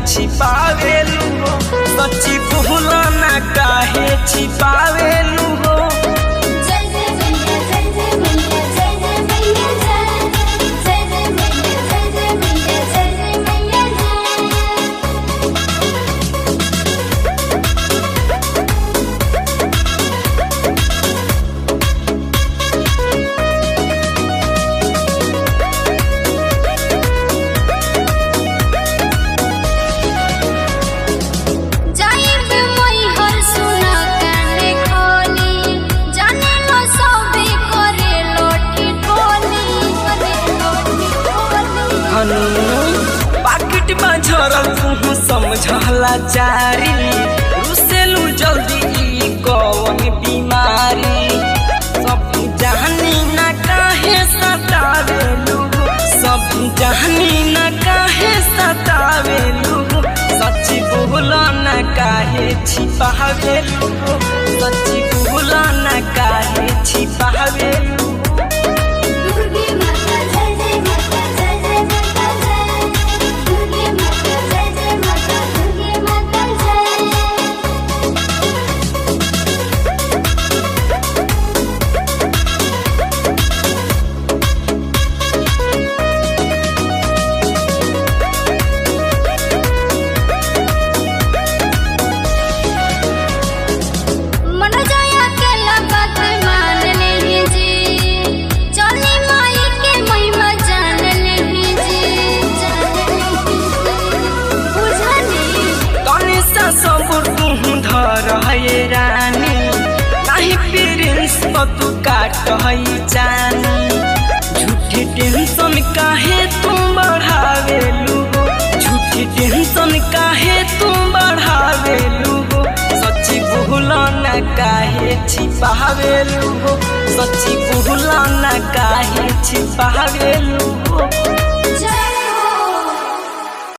छिपावेलू हो, सच्ची भूला ना काहे छिपावेलू हो। पाकिट में झरल तू समझला चारी, रुसेलू जल्दी कौन बीमारी। सब जानी ना काहे सतावेलू, सब जानी ना काहे सतावेलू, सच्ची बोला ना काहे छिपावेलू, सच्ची बोला ना काहे छिपावेलू। रानी नहीं प्रिंस तू काट जानी, झूठी टेंशन काहे तुम बढ़ावेलू, झूठी टेंशन काहे तुम बढ़ावेलू, सच्ची भूला ना काहे छिपावेलू, सच्ची भूला ना काहे छिपावेलू।